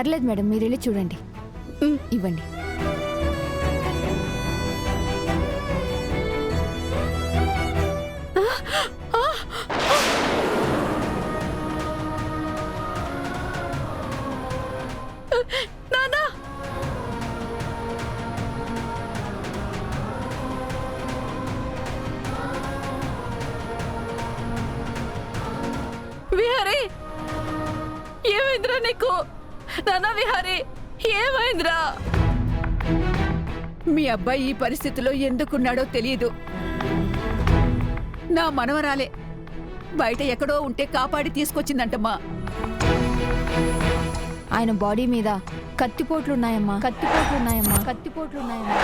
పర్లేదు మేడం, మీరు వెళ్ళి చూడండి. ఇవ్వండి. నానా, విహారీ, ఏమైందిరా నీకు? నానా విహారీ, ఏమైందిరా? మీ అబ్బాయి ఈ పరిస్థితిలో ఎందుకున్నాడో తెలియదు. నా మనవరాలే బయట ఎక్కడో ఉంటే కాపాడి తీసుకొచ్చిందంటమ్మా. ఆయన బాడీ మీద కత్తిపోట్లున్నాయమ్మా, కత్తిపోట్లున్నాయమ్మా, కత్తిపోట్లున్నాయమ్మా.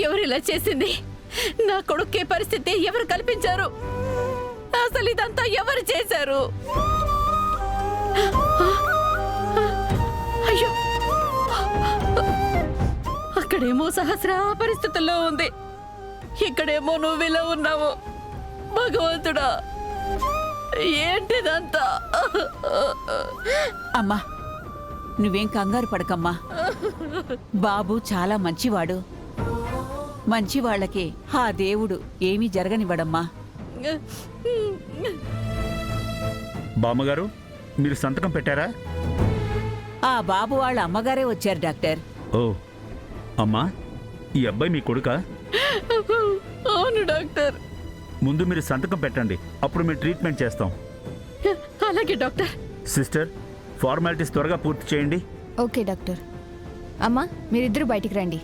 ఎవరు ఇలా చేసింది? నా కొడుకే పరిస్థితి ఎవరు కల్పించారు? అసలు ఇదంతా ఎవరు చేశారు? అయ్యో, అక్కడేమో సహస్ర పరిస్థితుల్లో ఉంది, ఇక్కడేమో నువ్వు ఇలా ఉన్నావు. భగవంతుడా, ఏంటిదంతా? అమ్మా, నువ్వేం కంగారు పడకమ్మా. బాబు చాలా మంచివాడు. మంచి వాళ్ళకి ఆ దేవుడు ఏమీ జరగనివ్వడమ్మా. బామ్మగారు, మీరు సంతకం పెట్టారా? ఆ బాబు వాళ్ళ అమ్మగారే వచ్చారు డాక్టర్. ఓ అమ్మా, ఈ అబ్బాయి మీ కొడుకా? అవును డాక్టర్. ముందు మీరు సంతకం పెట్టండి, అప్పుడు మేము ట్రీట్మెంట్ చేస్తాం. అలాగే డాక్టర్. సిస్టర్, ఫార్మాలిటీస్ త్వరగా పూర్తి చేయండి. Okay doctor. అమ్మా, మీరిద్దరూ బయటికి రండి.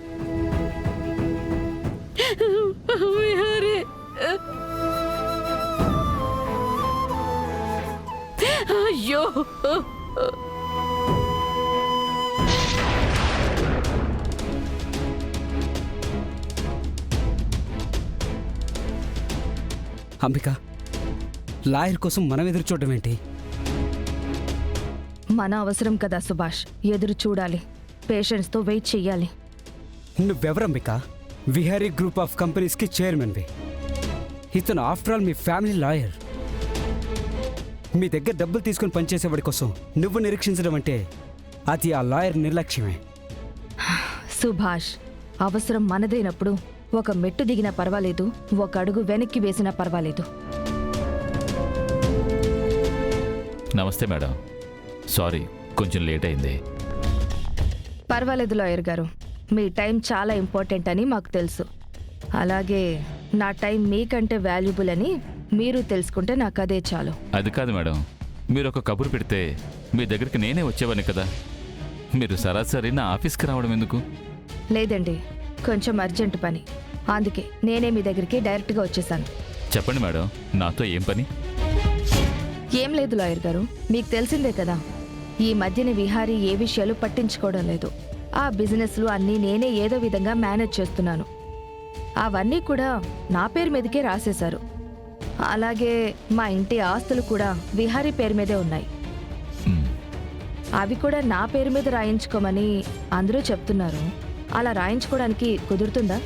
విహారీ, అయ్యో, అంబిక, లాయర్ కోసం మనం ఎదురు చూడడం ఏంటి? మన అవసరం కదా సుభాష్, ఎదురు చూడాలి, పేషెంట్స్తో వెయిట్ చెయ్యాలి. నువ్వెవరంబిక? విహారీ గ్రూప్ ఆఫ్ కంపెనీస్కి చైర్మన్వి. ఇతను ఆఫ్టర్ ఆల్ మీ ఫ్యామిలీ లాయర్. మీ దగ్గర డబ్బులు తీసుకుని పనిచేసేవాడి కోసం నువ్వు నిరీక్షించడం అంటే అది ఆ లాయర్ నిర్లక్ష్యమే. సుభాష్, అవసరం మనదైనప్పుడు ఒక మెట్టు దిగినా పర్వాలేదు, ఒక అడుగు వెనక్కి వేసినా పర్వాలేదు. నమస్తే మేడం, సారీ కొంచెం లేట్ అయింది. పర్వాలేదు లాయర్ గారు, మీ టైం చాలా ఇంపార్టెంట్ అని మాకు తెలుసు. అలాగే నా టైం మీకంటే వాల్యుబుల్ అని మీరు తెలుసుకుంటే నాకు అదే చాలు. అది కాదు మేడం, మీరు ఒక కబురు పెడితే మీ దగ్గరికి నేనే వచ్చేవాడిని కదా. మీరు సరాసరి నా ఆఫీస్కి రావడం ఎందుకు? లేదండి, కొంచెం అర్జెంట్ పని, అందుకే నేనే మీ దగ్గరికి డైరెక్ట్గా వచ్చేసాను. చెప్పండి మేడం, నాతో ఏం పని? ఏం లేదు లాయర్ గారు, మీకు తెలిసిందే కదా, ఈ మధ్యన విహారీ ఏ విషయాలు పట్టించుకోవడం లేదు. ఆ బిజినెస్లు అన్నీ నేనే ఏదో విధంగా మేనేజ్ చేస్తున్నాను. అవన్నీ కూడా నా పేరు మీదకే రాసేశారు. అలాగే మా ఇంటి ఆస్తులు కూడా విహారీ పేరు మీదే ఉన్నాయి. అవి కూడా నా పేరు మీద రాయించుకోమని అందరూ చెప్తున్నారు. అలా రాయించుకోవడానికి కుదురుతుందా?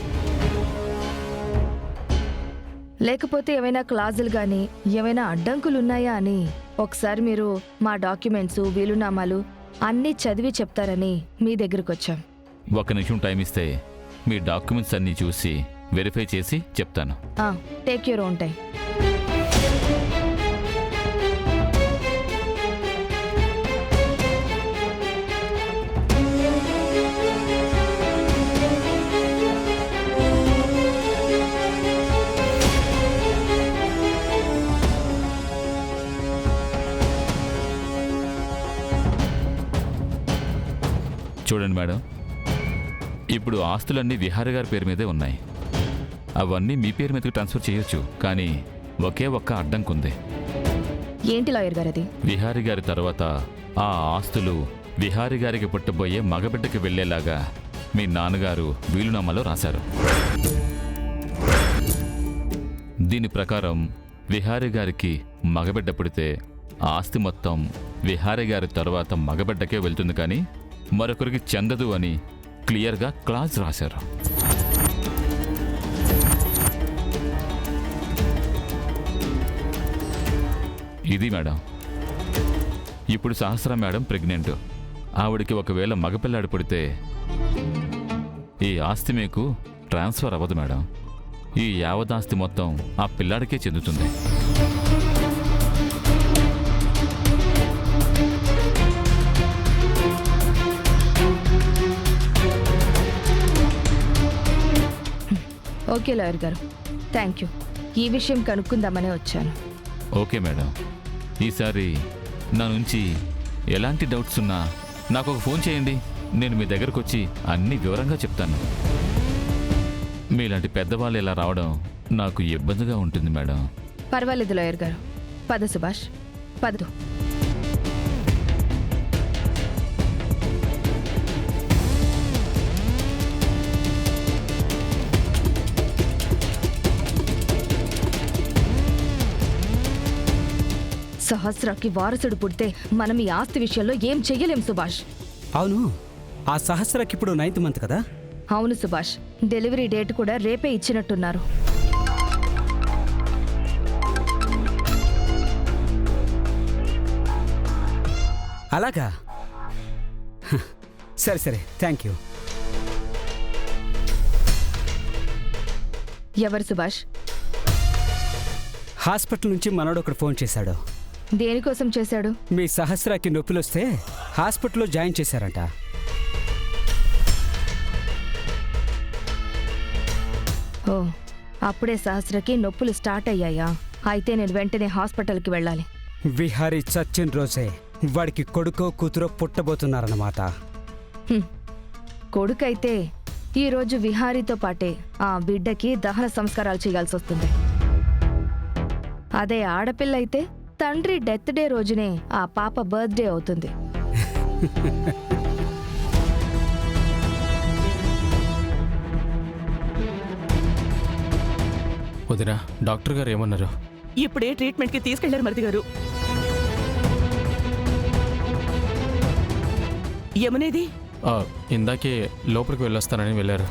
లేకపోతే ఏమైనా క్లాజులు కానీ ఏమైనా అడ్డంకులు ఉన్నాయా అని ఒకసారి మీరు మా డాక్యుమెంట్స్, వీలునామాలు అన్నీ చదివి చెప్తారని మీ దగ్గరకు వచ్చాం. ఒక నిమిషం టైం ఇస్తే మీ డాక్యుమెంట్స్ అన్నీ చూసి వెరిఫై చేసి చెప్తాను. Take your own time. చూడండి మేడం, ఇప్పుడు ఆస్తులన్నీ విహారీ గారి పేరు మీదే ఉన్నాయి. అవన్నీ మీ పేరు మీదకి ట్రాన్స్ఫర్ చేయొచ్చు, కానీ ఒకే ఒక్క అడ్డంకుంది. ఏంటి లాయర్ గారు అది? విహారీ గారి తర్వాత ఆ ఆస్తులు విహారి గారికి పుట్టబోయే మగబిడ్డకి వెళ్ళేలాగా మీ నాన్నగారు వీలునామాలో రాశారు. దీని ప్రకారం విహారి గారికి మగబిడ్డ పుడితే ఆస్తి మొత్తం విహారి గారి తర్వాత మగబిడ్డకే వెళ్తుంది, కానీ మరొకరికి చెందదు అని క్లియర్గా క్లాజ్ రాశారు. ఇది మేడం. ఇప్పుడు సహస్ర మేడం ప్రెగ్నెంట్. ఆవిడికి ఒకవేళ మగపిల్లాడు పుడితే ఈ ఆస్తి మీకు ట్రాన్స్ఫర్ అవ్వదు మేడం. ఈ యావదాస్తి మొత్తం ఆ పిల్లాడికే చెందుతుంది. ఓకే లాయర్ గారు, థ్యాంక్ యూ. ఈ విషయం కనుక్కుందామనే వచ్చాను. Okay madam. ఈసారి నా నుంచి ఎలాంటి డౌట్స్ ఉన్నా నాకు ఒక ఫోన్ చేయండి. నేను మీ దగ్గరకు వచ్చి అన్ని వివరంగా చెప్తాను. మీలాంటి పెద్దవాళ్ళు ఇలా రావడం నాకు ఇబ్బందిగా ఉంటుంది మేడం. పర్వాలేదు లాయర్ గారు. పద సుభాష్, పదు. సహస్రాకి వారసుడు పుడితే మనం ఈ ఆస్తి విషయంలో ఏం చెయ్యలేం సుభాష్. అవును, ఆ సహస్రకి ఇప్పుడు 9th మంత్ కదా? అవును సుభాష్, డెలివరీ డేట్ కూడా రేపే ఇచ్చినట్టున్నారు. అలాగా? హ, సరే సరే, థ్యాంక్ యూ. ఎవరు సుభాష్? హాస్పిటల్ నుంచి మనోడు ఒకడు ఫోన్ చేశాడు. దేనికోసం చేశాడు? మీ సహస్రాకి నొప్పులొస్తే హాస్పిటల్లో జాయిన్ చేశారంట. ఓ, అప్పుడే సహస్రకి నొప్పులు స్టార్ట్ అయ్యాయా? అయితే నేను వెంటనే హాస్పిటల్కి వెళ్ళాలి. విహారీ చచ్చిన రోజే వాడికి కొడుకో కూతురో పుట్టబోతున్నారన్నమాట. కొడుకైతే ఈరోజు విహారీతో పాటే ఆ బిడ్డకి దహన సంస్కారాలు చేయాల్సి వస్తుంది. అదే ఆడపిల్ల అయితే తండ్రి డెత్ డే రోజునే ఆ పాప బర్త్డే అవుతుంది. వదినా, డాక్టర్ గారు ఏమన్నారు? ఇప్పుడే ట్రీట్మెంట్కి తీసుకెళ్లారు మరిది గారు. ఏమనేది? ఇందాకే లోపలికి వెళ్ళొస్తానని వెళ్ళారు.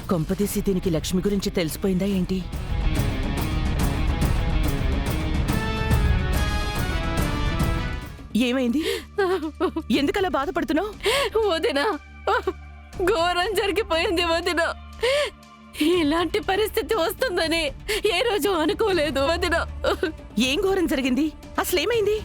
కొంపతీసి దీనికి లక్ష్మి గురించి తెలిసిపోయిందా ఏంటి? ఏమైంది? ఎందుకలా బాధపడుతున్నావు? వదినా, ఘోరం జరిగిపోయింది వదినా. ఇలాంటి పరిస్థితి వస్తుందని ఏ రోజు అనుకోలేదు వదినా. ఏం ఘోరం జరిగింది? అసలేమైంది?